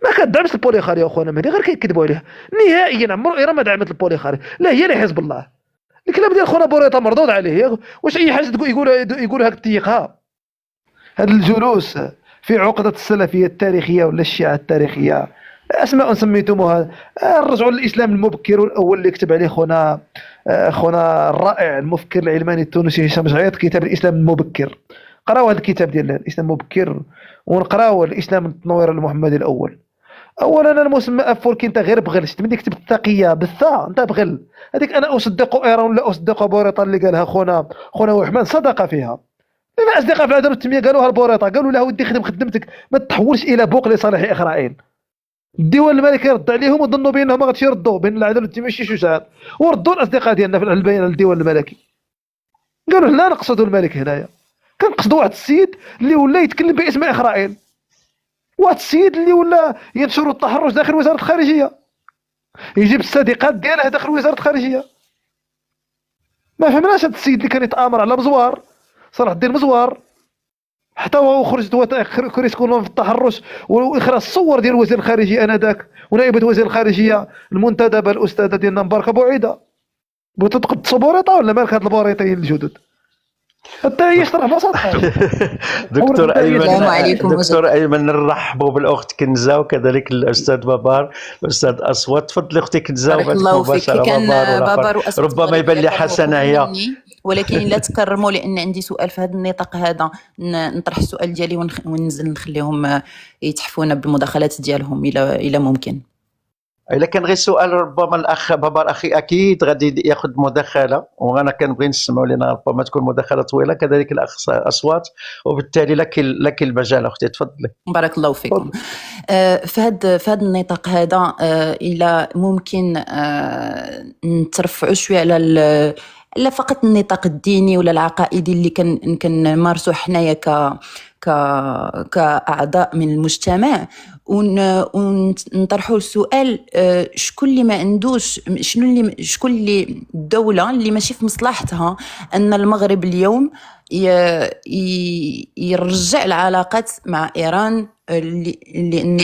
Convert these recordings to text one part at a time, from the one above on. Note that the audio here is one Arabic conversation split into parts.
ما كدعمش البوليخاري اخونا مهدي، غير كيكذبوا عليه نهائيا. عمرو ايران ما دعمت البوليخاري، لا هي لا حزب الله. الكلام ديال خونا بوريطه مردود عليه. واش اي حاجه يقولها تيقها؟ هذا الجلوس في عقدة السلفية التاريخية ولا الشيعة التاريخية، أسماء سميتموها. نرجعوا للإسلام المبكر والأول اللي كتب عليه خونا الرائع المفكر العلماني التونسي هشام جعيط، كتاب الإسلام المبكر. قراو هذا الكتاب ديال الإسلام المبكر، ونقراو الإسلام التنوير المحمدي الأول. اولا المسمى افوركي انت غير بغل، شفت ملي كتبت التقيه بالثاء انت بغل. هذيك انا اصدق ايران ولا اصدق بوريطه اللي قالها خونا وحمان صدق فيها. لما اصدقاء في العداله والتنميه قالوها البوريطه، قالوا له ودي خدم خدمتك ما تحولش الى بوق لصالح اسرائيل. الديوان الملكي رد عليهم وظنوا بانهم ما غاديش يردوا، بين العداله والتنميه شي شجاعات، وردوا الاصدقاء ديالنا في البيان الديوان الملكي. قالوا لا نقصدوا الملك هنايا، كنقصدوا واحد السيد اللي ولا يتكلم باسم اسرائيل، واحد السيد اللي ولا ينشر التحرش داخل وزاره الخارجيه، يجيب الصديقات ديالها داخل وزاره الخارجيه. ما فهمناش هذا السيد اللي كان يتامر على مزوار صلاح الدين مزوار، حتى هو خرجت كريس كولون في التحرش واخراج الصور ديال وزير الخارجيه انذاك ونائبه وزير الخارجيه المنتدبه الاستاذه ديالنا مباركه بوعيده. بغيتو تقدسوا بوريطه ولا مالك هاد البوريطيين الجدد؟ حتى هي يشرح بساطه. دكتور السلام عليكم. دكتور ايمن، نرحبوا بالاخت كنزه وكذلك الاستاذ بابار الاستاذ اسود. تفضلي اختي كنزه. بارك الله فيك. كان بابار واسود ربما يبان لي حسنه هي، ولكن لا تكرموا، لان عندي سؤال في هذا النطاق هذا. نطرح السؤال ديالي وننزل نخليهم يتحفونا بالمداخلات ديالهم الى ممكن. الا كان غير سؤال ربما الاخ بابار اخي اكيد غادي ياخذ مداخله، وانا كنبغي نسمعوا لنا ربما تكون مداخله طويله، كذلك الاخ اصوات، وبالتالي لك المجال اختي. تفضلي. بارك الله فيكم. في هذا النطاق هذا الى ممكن نترفعوا شويه على لا فقط النطاق الديني ولا العقائدي اللي كنمارسوا حنايا كأعضاء من المجتمع، ونطرحوا السؤال شكون اللي ما عندوش، شكون اللي الدولة اللي ماشي في مصلحتها أن المغرب اليوم يرجع العلاقات مع إيران، لأن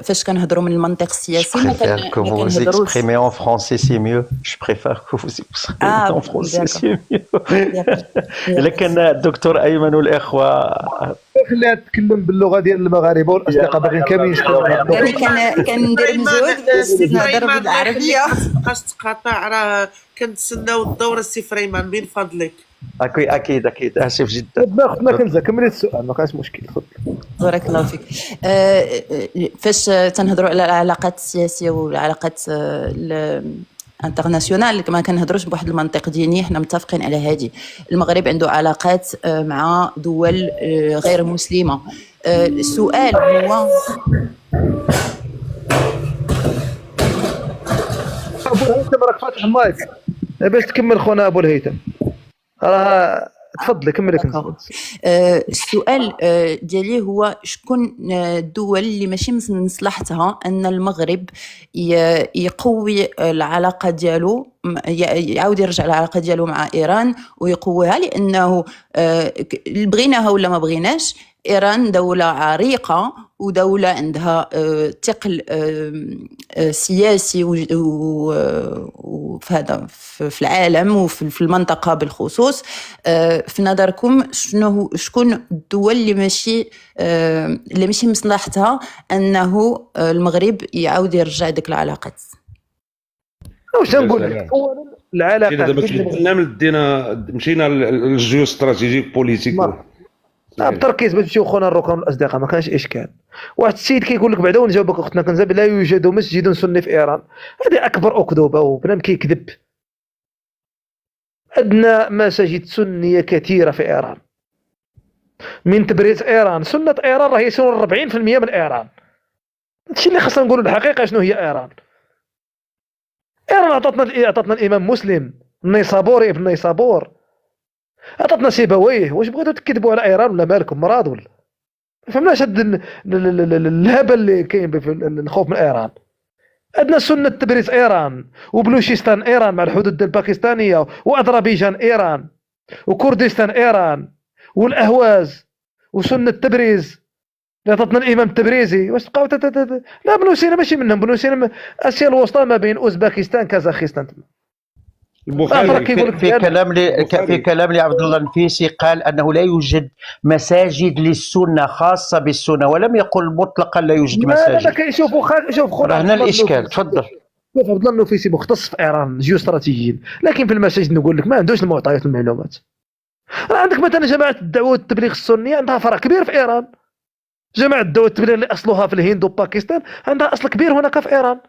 فاش كنهضروا من المنطق السياسي ما كنهضروش. Je préfère que vous exprimez en français, c'est mieux. Je préfère que vous exprimez en français, c'est mieux. لكن الدكتور أيمن والإخوة خليها تتكلم باللغة ديال المغاربة والأصدقاء باغيين كاملين يستمعوا. يعني كندير مجهود باش نهضر بالعربية. مابقاش تقاطع، راه كنتسناو الدورة السي فريمان من فضلك. اكيد اسف جدا. اختنا كنزه كملي السؤال ما كاينش مشكل. تفضل. بارك الله فيك. فاش تنهضروا على العلاقات السياسيه والعلاقات انترناسيونال، كما كنهضروش بواحد المنطق ديني، حنا متفقين على هذه. المغرب عنده علاقات مع دول غير مسلمه. السؤال هو ابو الهيثم راك فاتح المايك باش تكمل خونا ابو الهيثم. راه تفضلي كملي كنت. السؤال ديالي هو شكون الدول اللي ماشي من مصلحتها ان المغرب يقوي العلاقه ديالو، يعاود يرجع العلاقه ديالو مع ايران ويقويها، لانه بغيناها ولا ما بغيناش إيران دولة عريقة ودولة عندها ثقل سياسي وفي هذا في العالم وفي المنطقة بالخصوص. في نظركم شكون الدول اللي ماشي مصلحتها أنه المغرب يعاود يرجع ديك العلاقات؟ واش نقول لك؟ اولا العلاقات دابا كنا مشينا للجيو استراتيجيك بوليتيك بتركيز باش نمشيو خونا الركن الاصدقاء، ما كانش اشكال. واحد السيد كيقول لك بعدا ونجاوبك اختنا كنزه، لا يوجد مسجد سني في ايران. هذه اكبر اكذوبه وبنادم كيكذب. عندنا مساجد سنيه كثيره في ايران. من تبريز ايران، سنه ايران راهي يسون 40% من ايران. هادشي اللي خاصنا نقولوا الحقيقه شنو هي ايران. ايران عطاتنا الامام مسلم النيسابوري ابن نيسابور، عطاتنا سيبويه. واش بغيتوا تكذبوا على ايران ولا مالكم مراد ولا ما فهمناش هاد الهبل اللي كاين في الخوف من ايران. عندنا سنه تبريز ايران وبلوشيستان ايران مع الحدود الباكستانيه واذربيجان ايران وكردستان ايران والاهواز وسنه تبريز لا تظن الامام التبريزي واش تبقاو لا بنو سينا ماشي منهم، بنو سينا اسيا الوسطى ما بين اوزبكستان كازاخستان تما. البخاري في كلام لعبد الله النفيسي قال انه لا يوجد مساجد للسنه خاصه بالسنه، ولم يقل مطلقا لا يوجد مساجد. لا كيشوفوا شوف خونا هنا الاشكال. تفضل. شوف عبد الله النفيسي مختص في ايران جيوستراتيجيين، لكن في المساجد نقول لك ما عندوش المعطيات والمعلومات. راه عندك مثلا جماعه الدعوه والتبليغ السنيه عندها فرع كبير في ايران، جماعه الدعوه والتبليغ اللي اصلها في الهند وباكستان عندها اصل كبير هناك في ايران.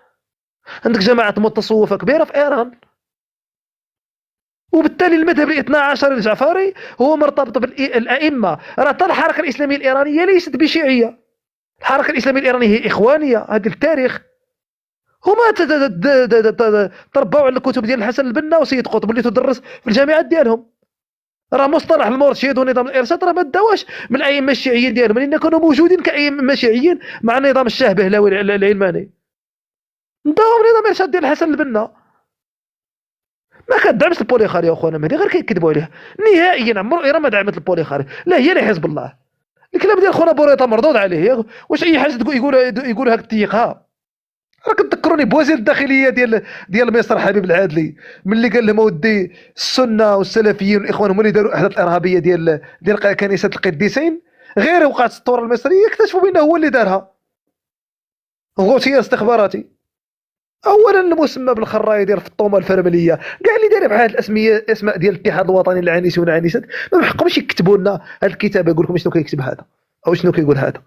عندك جماعه متصوفه كبيره في ايران، وبالتالي المذهب الاثنى عشر الجعفري هو مرتبط بالائمه. راه حتى الحركه الاسلاميه الايرانيه ليست بشيعيه، الحركه الاسلاميه الايرانيه هي اخوانيه. هذا التاريخ هما تربوا على الكتب ديال الحسن البنا وسيد قطب اللي تدرس في الجامعات ديالهم. راه مصطلح المرشد ونظام الارشاد راه ما داوش من الائمه الشيعيين ديالهم، لان كانوا موجودين كائمه شيعيين مع النظام الشاه بهلاوي العلماني. داوم نظام الارشاد ديال الحسن البنا. ما كدعمش البوليخاري يا اخوانا مهدي، غير كيكذبوا عليه نهائيا. عمرو ايران ما دعمت البوليخاري، لا هي لا حزب الله. الكلام ديال خونا بوريطه مردود عليه. واش اي حاجه يقول هاك تيقها؟ راه كتذكروني بوزير الداخليه ديال مصر حبيب العادلي ملي قال لهم اودي السنه والسلفيين والاخوان هما اللي داروا الاحداث الارهابيه ديال كنيسه القديسين. غير وقعت الثوره المصريه اكتشفوا بانه هو اللي دارها. غوثيه استخباراتي. اولا المسمى بالخرايه ديال فطومه الفرمليه كاع اللي داير بحال اسماء ديال الاتحاد الوطني للعانسين والعانسات ما محقهمش يكتبوا لنا هذا الكتاب يقول لكم شنو كيكتب هذا او شنو كيقول هذا.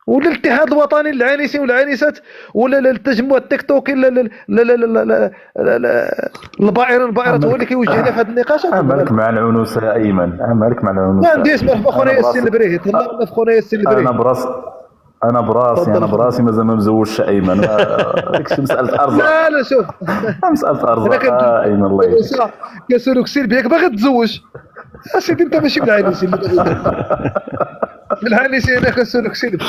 ولا الاتحاد الوطني للعانسين والعانسات ولا التجمع التيك توكي لا لا لا لا لا لا البائرة هو اللي كيوجهنا في هذه النقاشات. عملك مع العنوسه ايمن، عملك مع العنوسه. ما عنديش مع خونا ياسين البريهي، تهلا في خونا ياسين البريهي. انا براسي مازال ما مزوجش ايمن. داكشي مساله ارزاق. لا شوف مساله ارزاق ايمن الله يهديك. كسلوك سير بيك باغي تتزوج اسيدي انت ماشي من العانسين. من العانسين انا كسلوك سير.